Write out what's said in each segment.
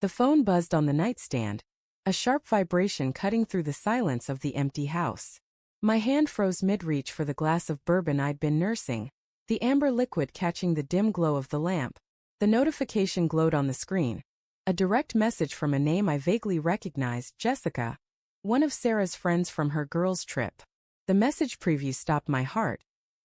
The phone buzzed on the nightstand, a sharp vibration cutting through the silence of the empty house. My hand froze mid-reach for the glass of bourbon I'd been nursing, the amber liquid catching the dim glow of the lamp. The notification glowed on the screen. A direct message from a name I vaguely recognized, Jessica, one of Sarah's friends from her girls' trip. The message preview stopped my heart.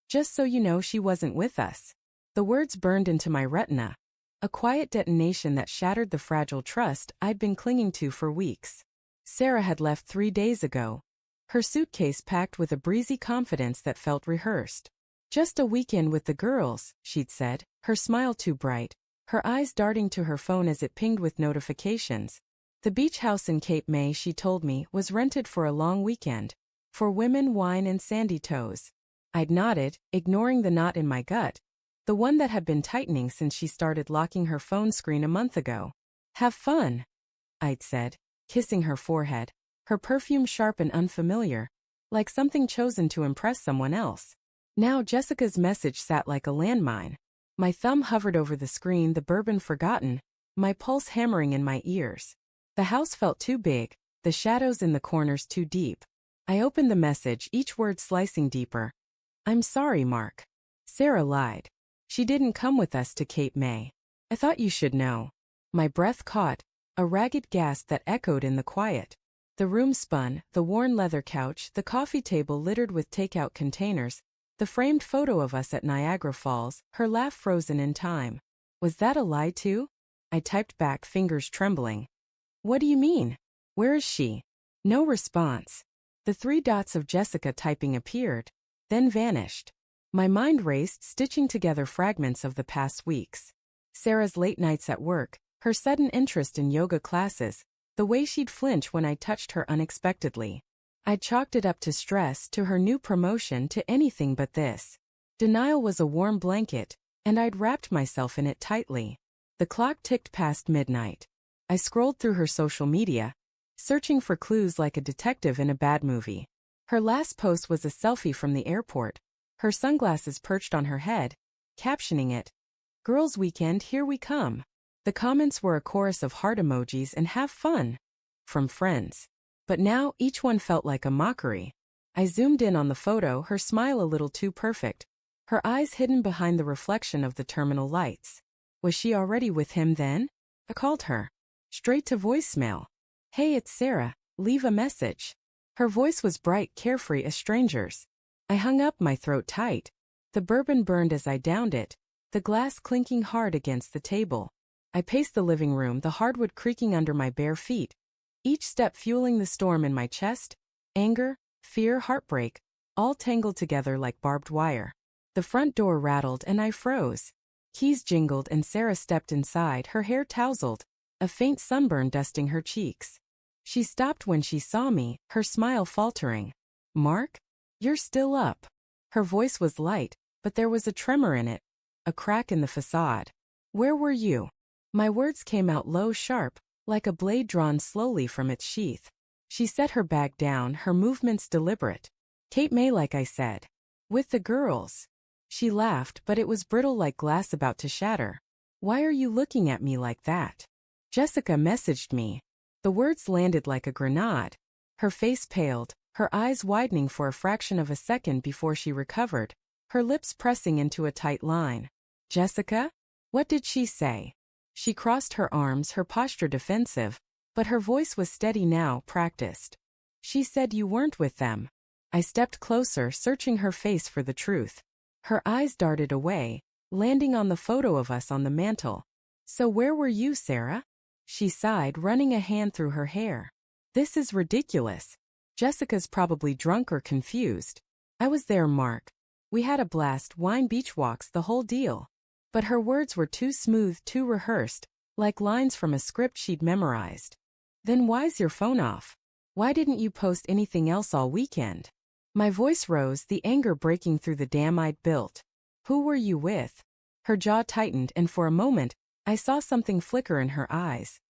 Just so you know, she wasn't with us. The words burned into my retina. A quiet detonation that shattered the fragile trust I'd been clinging to for weeks. Sarah had left 3 days ago, her suitcase packed with a breezy confidence that felt rehearsed. Just a weekend with the girls, she'd said, her smile too bright, her eyes darting to her phone as it pinged with notifications. The beach house in Cape May, she told me, was rented for a long weekend. For women, wine, and sandy toes. I'd nodded, ignoring the knot in my gut, the one that had been tightening since she started locking her phone screen a month ago. Have fun, I'd said, kissing her forehead, her perfume sharp and unfamiliar, like something chosen to impress someone else. Now Jessica's message sat like a landmine. My thumb hovered over the screen, the bourbon forgotten, my pulse hammering in my ears. The house felt too big, the shadows in the corners too deep. I opened the message, each word slicing deeper. I'm sorry, Mark. Sarah lied. She didn't come with us to Cape May. I thought you should know. My breath caught, a ragged gasp that echoed in the quiet. The room spun, the worn leather couch, the coffee table littered with takeout containers, the framed photo of us at Niagara Falls, her laugh frozen in time. Was that a lie too? I typed back, fingers trembling. What do you mean? Where is she? No response. The 3 dots of Jessica typing appeared, then vanished. My mind raced, stitching together fragments of the past weeks. Sarah's late nights at work, her sudden interest in yoga classes, the way she'd flinch when I touched her unexpectedly. I chalked it up to stress, to her new promotion, to anything but this. Denial was a warm blanket, and I'd wrapped myself in it tightly. The clock ticked past midnight. I scrolled through her social media, searching for clues like a detective in a bad movie. Her last post was a selfie from the airport, her sunglasses perched on her head, captioning it, "Girls' Weekend, here we come." The comments were a chorus of heart emojis and "have fun" from friends. But now each one felt like a mockery. I zoomed in on the photo, her smile a little too perfect, her eyes hidden behind the reflection of the terminal lights. Was she already with him then? I called her. Straight to voicemail. Hey, it's Sarah, leave a message. Her voice was bright, carefree, a stranger's. I hung up, my throat tight. The bourbon burned as I downed it, the glass clinking hard against the table. I paced the living room, the hardwood creaking under my bare feet, each step fueling the storm in my chest, anger, fear, heartbreak, all tangled together like barbed wire. The front door rattled and I froze. Keys jingled and Sarah stepped inside, her hair tousled, a faint sunburn dusting her cheeks. She stopped when she saw me, her smile faltering. Mark? You're still up. Her voice was light, but there was a tremor in it, a crack in the facade. Where were you? My words came out low, sharp, like a blade drawn slowly from its sheath. She set her bag down, her movements deliberate. Cape May, like I said. With the girls. She laughed, but it was brittle like glass about to shatter. Why are you looking at me like that? Jessica messaged me. The words landed like a grenade. Her face paled, her eyes widening for a fraction of a second before she recovered, her lips pressing into a tight line. Jessica? What did she say? She crossed her arms, her posture defensive, but her voice was steady now, practiced. She said you weren't with them. I stepped closer, searching her face for the truth. Her eyes darted away, landing on the photo of us on the mantel. So where were you, Sarah? She sighed, running a hand through her hair. This is ridiculous. Jessica's probably drunk or confused. I was there, Mark. We had a blast, wine, beach walks, the whole deal. But her words were too smooth, too rehearsed, like lines from a script she'd memorized. Then why's your phone off? Why didn't you post anything else all weekend? My voice rose, the anger breaking through the dam I'd built. Who were you with? Her jaw tightened, and for a moment, I saw something flicker in her eyes.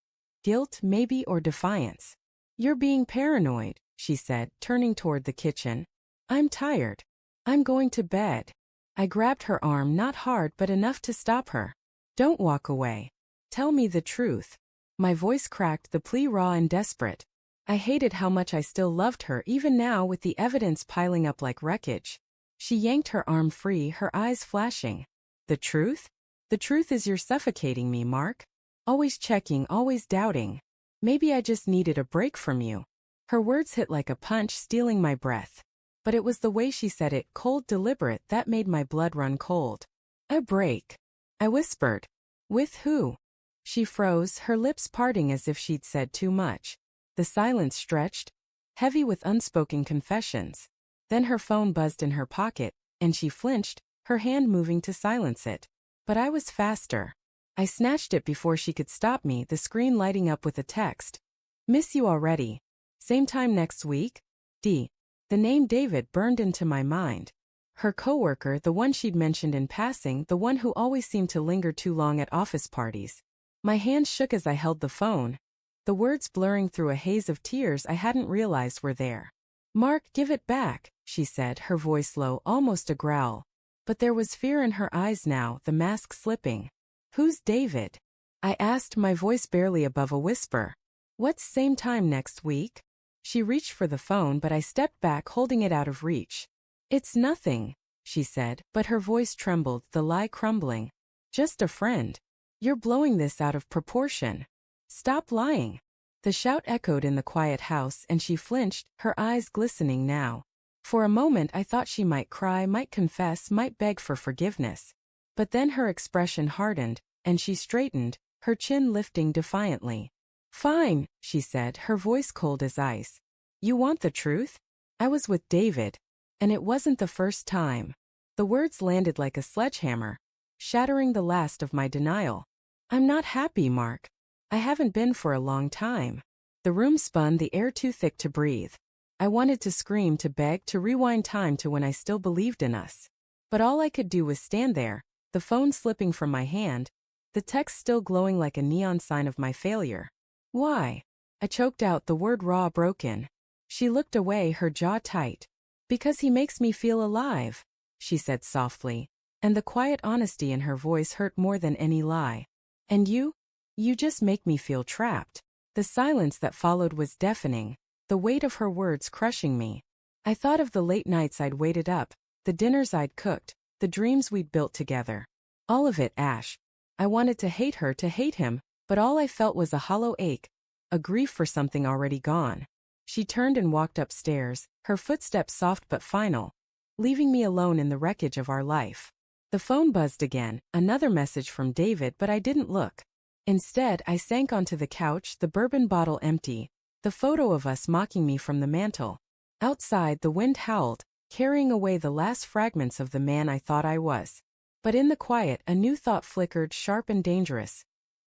Guilt, maybe, or defiance. You're being paranoid, she said, turning toward the kitchen. I'm tired. I'm going to bed. I grabbed her arm, not hard but enough to stop her. Don't walk away. Tell me the truth. My voice cracked, the plea raw and desperate. I hated how much I still loved her even now with the evidence piling up like wreckage. She yanked her arm free, her eyes flashing. The truth? The truth is you're suffocating me, Mark. Always checking, always doubting. Maybe I just needed a break from you. Her words hit like a punch, stealing my breath. But it was the way she said it, cold, deliberate, that made my blood run cold. A break. I whispered. With who? She froze, her lips parting as if she'd said too much. The silence stretched, heavy with unspoken confessions. Then her phone buzzed in her pocket, and she flinched, her hand moving to silence it. But I was faster. I snatched it before she could stop me, the screen lighting up with a text. Miss you already. Same time next week? D. The name David burned into my mind. Her coworker, the one she'd mentioned in passing, the one who always seemed to linger too long at office parties. My hand shook as I held the phone, the words blurring through a haze of tears I hadn't realized were there. Mark, give it back, she said, her voice low, almost a growl. But there was fear in her eyes now, the mask slipping. Who's David? I asked, my voice barely above a whisper. What's same time next week? She reached for the phone, but I stepped back, holding it out of reach. It's nothing, she said, but her voice trembled, the lie crumbling. Just a friend. You're blowing this out of proportion. Stop lying. The shout echoed in the quiet house, and she flinched, her eyes glistening now. For a moment I thought she might cry, might confess, might beg for forgiveness. But then her expression hardened, and she straightened, her chin lifting defiantly. Fine, she said, her voice cold as ice. You want the truth? I was with David. And it wasn't the first time. The words landed like a sledgehammer, shattering the last of my denial. I'm not happy, Mark. I haven't been for a long time. The room spun, the air too thick to breathe. I wanted to scream, to beg, to rewind time to when I still believed in us. But all I could do was stand there, the phone slipping from my hand, the text still glowing like a neon sign of my failure. Why? I choked out, the word raw, broken. She looked away, her jaw tight. Because he makes me feel alive, she said softly, and the quiet honesty in her voice hurt more than any lie. And you? You just make me feel trapped. The silence that followed was deafening, the weight of her words crushing me. I thought of the late nights I'd waited up, the dinners I'd cooked, the dreams we'd built together. All of it, Ash. I wanted to hate her, to hate him, but all I felt was a hollow ache, a grief for something already gone. She turned and walked upstairs, her footsteps soft but final, leaving me alone in the wreckage of our life. The phone buzzed again, another message from David, but I didn't look. Instead, I sank onto the couch, the bourbon bottle empty, the photo of us mocking me from the mantel. Outside, the wind howled, carrying away the last fragments of the man I thought I was. But in the quiet, a new thought flickered, sharp and dangerous.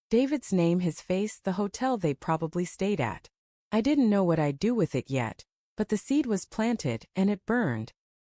David's name, his face, the hotel they'd probably stayed at. I didn't know what I'd do with it yet, but the seed was planted, and it burned.